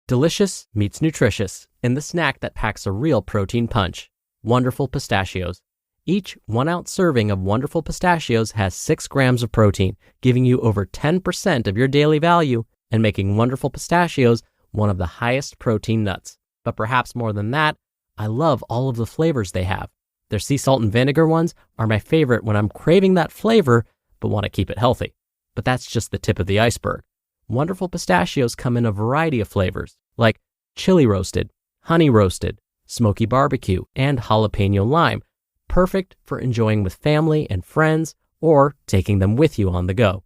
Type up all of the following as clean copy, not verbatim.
Delicious meets nutritious in the snack that packs a real protein punch. Wonderful Pistachios. Each 1-ounce serving of Wonderful Pistachios has 6 grams of protein, giving you over 10% of your daily value and making Wonderful Pistachios one of the highest protein nuts. But perhaps more than that, I love all of the flavors they have. Their sea salt and vinegar ones are my favorite when I'm craving that flavor but want to keep it healthy. But that's just the tip of the iceberg. Wonderful Pistachios come in a variety of flavors, like chili roasted, honey roasted, smoky barbecue, and jalapeno lime, perfect for enjoying with family and friends or taking them with you on the go.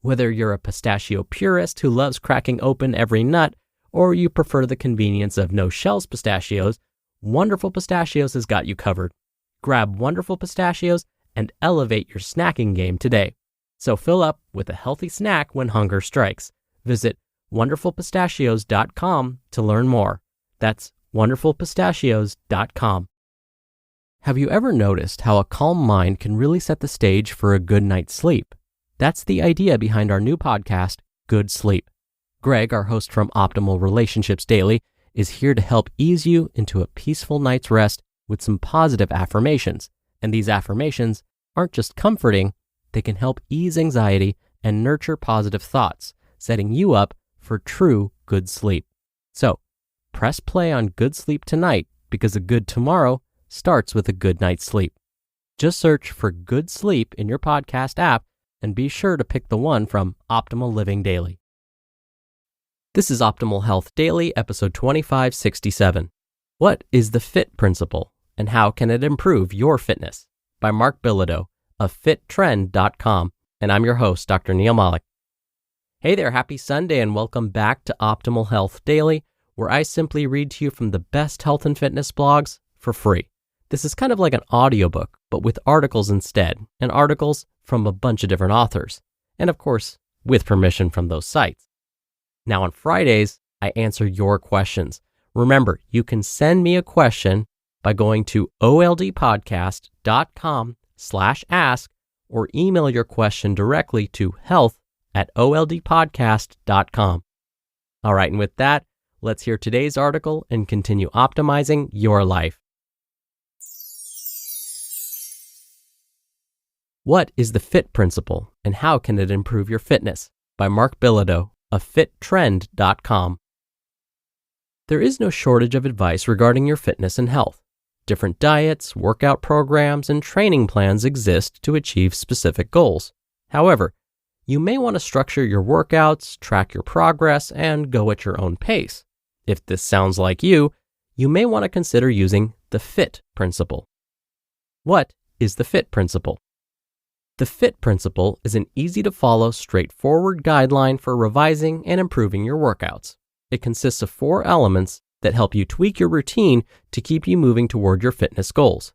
Whether you're a pistachio purist who loves cracking open every nut, or you prefer the convenience of no-shells pistachios, Wonderful Pistachios has got you covered. Grab Wonderful Pistachios and elevate your snacking game today. So fill up with a healthy snack when hunger strikes. Visit wonderfulpistachios.com to learn more. That's wonderfulpistachios.com. Have you ever noticed how a calm mind can really set the stage for a good night's sleep? That's the idea behind our new podcast, Good Sleep. Greg, our host from Optimal Relationships Daily, is here to help ease you into a peaceful night's rest with some positive affirmations. And these affirmations aren't just comforting, they can help ease anxiety and nurture positive thoughts, setting you up for true good sleep. So, press play on Good Sleep tonight because a good tomorrow starts with a good night's sleep. Just search for Good Sleep in your podcast app and be sure to pick the one from Optimal Living Daily. This is Optimal Health Daily, episode 2567. What is the FITT Principle and how can it improve your fitness? By Marc Bilodeau of FITTtrend.com, and I'm your host, Dr. Neil Malik. Hey there, happy Sunday and welcome back to Optimal Health Daily, where I simply read to you from the best health and fitness blogs for free. This is kind of like an audiobook, but with articles instead, and articles from a bunch of different authors, and of course, with permission from those sites. Now on Fridays, I answer your questions. Remember, you can send me a question by going to oldpodcast.com/ask or email your question directly to health@oldpodcast.com. All right, and with that, let's hear today's article and continue optimizing your life. What is the FITT Principle and how can it improve your fitness? By Marc Bilodeau of FITTtrend.com. There is no shortage of advice regarding your fitness and health. Different diets, workout programs, and training plans exist to achieve specific goals. However, you may want to structure your workouts, track your progress, and go at your own pace. If this sounds like you, you may want to consider using the FITT Principle. What is the FITT Principle? The FITT Principle is an easy-to-follow, straightforward guideline for revising and improving your workouts. It consists of 4 elements that help you tweak your routine to keep you moving toward your fitness goals.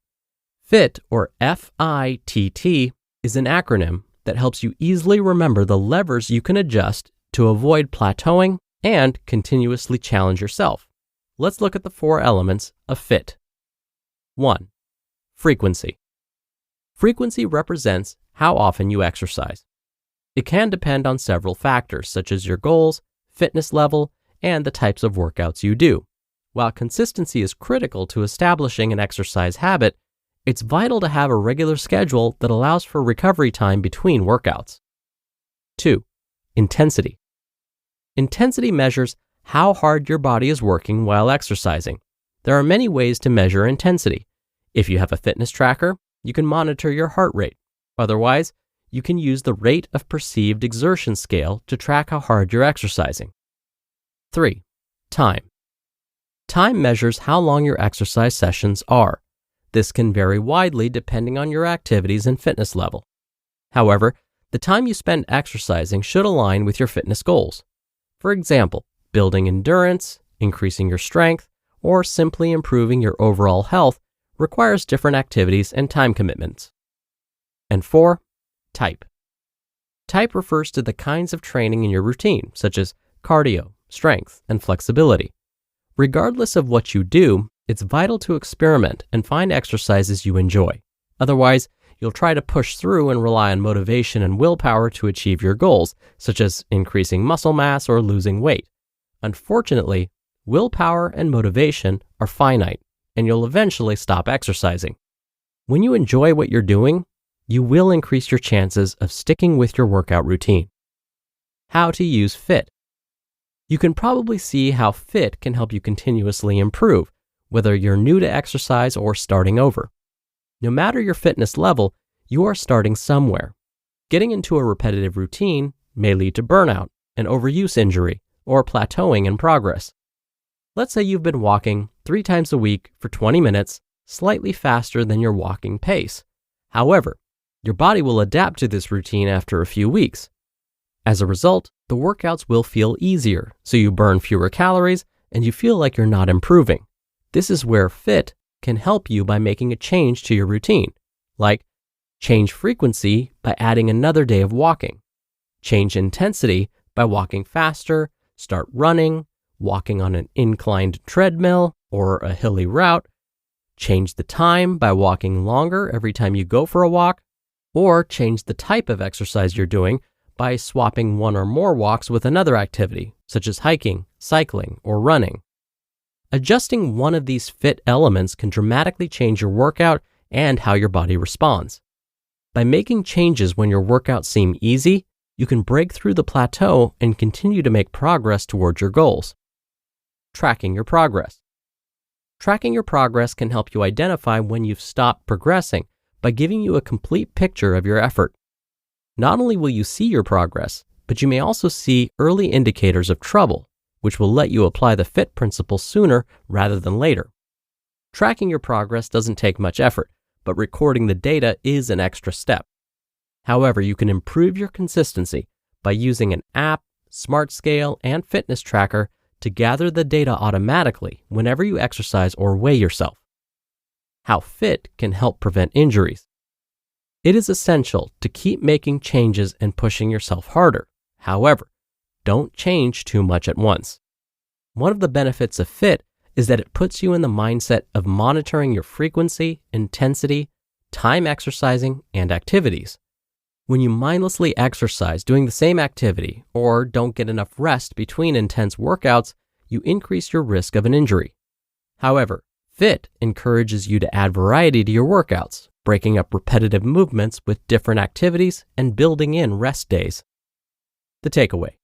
FITT, or F-I-T-T, is an acronym that helps you easily remember the levers you can adjust to avoid plateauing and continuously challenge yourself. Let's look at the 4 elements of FITT. 1. Frequency. Frequency represents how often you exercise. It can depend on several factors such as your goals, fitness level, and the types of workouts you do. While consistency is critical to establishing an exercise habit, it's vital to have a regular schedule that allows for recovery time between workouts. 2. Intensity. Intensity measures how hard your body is working while exercising. There are many ways to measure intensity. If you have a fitness tracker, you can monitor your heart rate. Otherwise, you can use the rate of perceived exertion scale to track how hard you're exercising. 3. Time. Time measures how long your exercise sessions are. This can vary widely depending on your activities and fitness level. However, the time you spend exercising should align with your fitness goals. For example, building endurance, increasing your strength, or simply improving your overall health requires different activities and time commitments. And 4. Type. Type refers to the kinds of training in your routine, such as cardio, strength, and flexibility. Regardless of what you do, it's vital to experiment and find exercises you enjoy. Otherwise, you'll try to push through and rely on motivation and willpower to achieve your goals, such as increasing muscle mass or losing weight. Unfortunately, Willpower and motivation are finite, and you'll eventually stop exercising. When you enjoy what you're doing, you will increase your chances of sticking with your workout routine. How to use FITT. You can probably see how FITT can help you continuously improve, whether you're new to exercise or starting over. No matter your fitness level, you are starting somewhere. Getting into a repetitive routine may lead to burnout, an overuse injury, or plateauing in progress. Let's say you've been walking 3 times a week for 20 minutes, slightly faster than your walking pace. However, your body will adapt to this routine after a few weeks. As a result, the workouts will feel easier, so you burn fewer calories and you feel like you're not improving. This is where FITT can help you by making a change to your routine, like change frequency by adding another day of walking, change intensity by walking faster, start running, walking on an inclined treadmill or a hilly route, change the time by walking longer every time you go for a walk, or change the type of exercise you're doing by swapping one or more walks with another activity, such as hiking, cycling, or running. Adjusting one of these FITT elements can dramatically change your workout and how your body responds. By making changes when your workouts seem easy, you can break through the plateau and continue to make progress towards your goals. Tracking your progress. Tracking your progress can help you identify when you've stopped progressing by giving you a complete picture of your effort. Not only will you see your progress, but you may also see early indicators of trouble, which will let you apply the FITT principle sooner rather than later. Tracking your progress doesn't take much effort, but recording the data is an extra step. However, you can improve your consistency by using an app, smart scale, and fitness tracker to gather the data automatically whenever you exercise or weigh yourself. How FITT can help prevent injuries. It is essential to keep making changes and pushing yourself harder. However, don't change too much at once. One of the benefits of FITT is that it puts you in the mindset of monitoring your frequency, intensity, time exercising, and activities. When you mindlessly exercise doing the same activity or don't get enough rest between intense workouts, you increase your risk of an injury. However, FITT encourages you to add variety to your workouts, breaking up repetitive movements with different activities and building in rest days. The takeaway.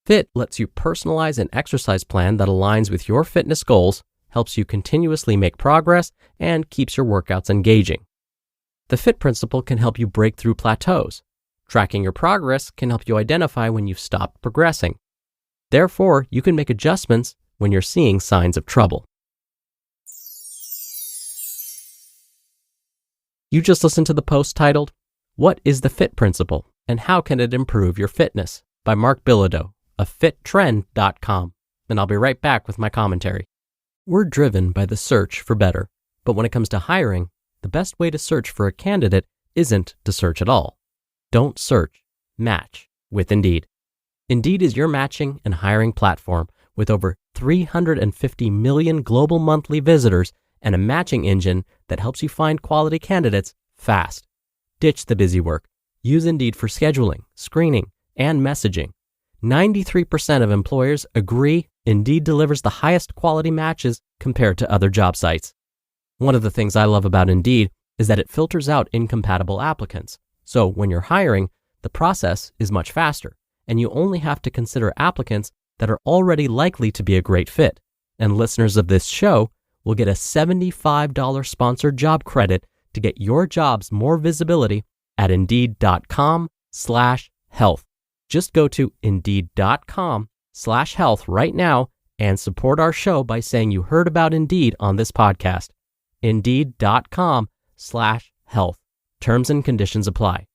FITT lets you personalize an exercise plan that aligns with your fitness goals, helps you continuously make progress, and keeps your workouts engaging. The FITT principle can help you break through plateaus. Tracking your progress can help you identify when you've stopped progressing. Therefore, you can make adjustments when you're seeing signs of trouble. You just listened to the post titled, "What is the FITT Principle and How Can It Improve Your Fitness?" by Marc Bilodeau of FITTTrend.com, and I'll be right back with my commentary. We're driven by the search for better, but when it comes to hiring, the best way to search for a candidate isn't to search at all. Don't search, match with Indeed. Indeed is your matching and hiring platform with over 350 million global monthly visitors and a matching engine that helps you find quality candidates fast. Ditch the busy work. Use Indeed for scheduling, screening, and messaging. 93% of employers agree Indeed delivers the highest quality matches compared to other job sites. One of the things I love about Indeed is that it filters out incompatible applicants. So when you're hiring, the process is much faster, and you only have to consider applicants that are already likely to be a great fit. And listeners of this show will get a $75 sponsored job credit to get your jobs more visibility at Indeed.com/health. Just go to Indeed.com/health right now and support our show by saying you heard about Indeed on this podcast. Indeed.com/health. Terms and conditions apply.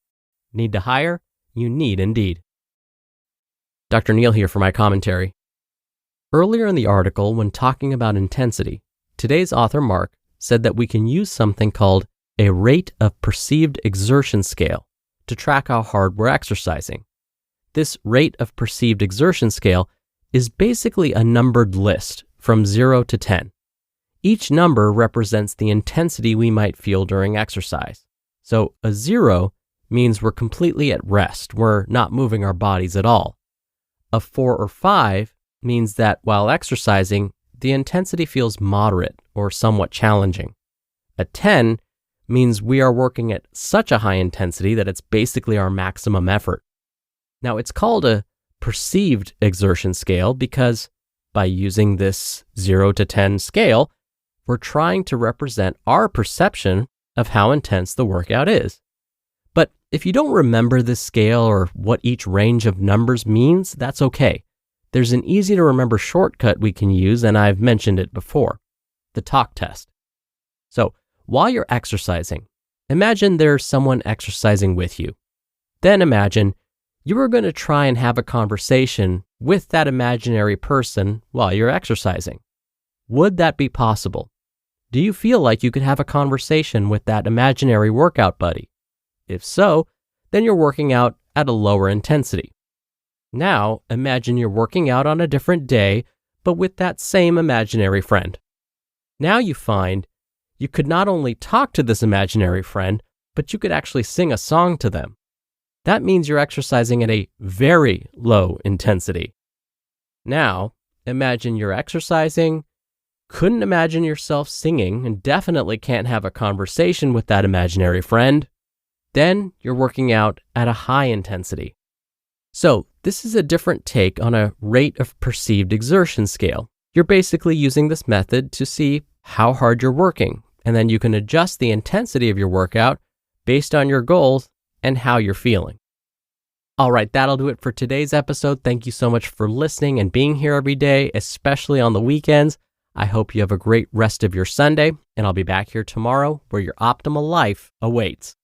Need to hire? You need Indeed. Dr. Neal here for my commentary. Earlier in the article, when talking about intensity, today's author Marc said that we can use something called a rate of perceived exertion scale to track how hard we're exercising. This rate of perceived exertion scale is basically a numbered list from 0 to 10. Each number represents the intensity we might feel during exercise. So a 0 means we're completely at rest, we're not moving our bodies at all. A 4 or 5 means that while exercising, the intensity feels moderate or somewhat challenging. A 10 means we are working at such a high intensity that it's basically our maximum effort. Now, it's called a perceived exertion scale because by using this 0 to 10 scale, we're trying to represent our perception of how intense the workout is. But if you don't remember this scale or what each range of numbers means, that's okay. There's an easy to remember shortcut we can use, and I've mentioned it before, the talk test. So while you're exercising, imagine there's someone exercising with you. Then imagine you are going to try and have a conversation with that imaginary person while you're exercising. Would that be possible? Do you feel like you could have a conversation with that imaginary workout buddy? If so, then you're working out at a lower intensity. Now, imagine you're working out on a different day, but with that same imaginary friend. Now you find you could not only talk to this imaginary friend, but you could actually sing a song to them. That means you're exercising at a very low intensity. Now, imagine you're exercising, couldn't imagine yourself singing, and definitely can't have a conversation with that imaginary friend. Then you're working out at a high intensity. So this is a different take on a rate of perceived exertion scale. You're basically using this method to see how hard you're working, and then you can adjust the intensity of your workout based on your goals and how you're feeling. All right, that'll do it for today's episode. Thank you so much for listening and being here every day, especially on the weekends. I hope you have a great rest of your Sunday, and I'll be back here tomorrow where your optimal life awaits.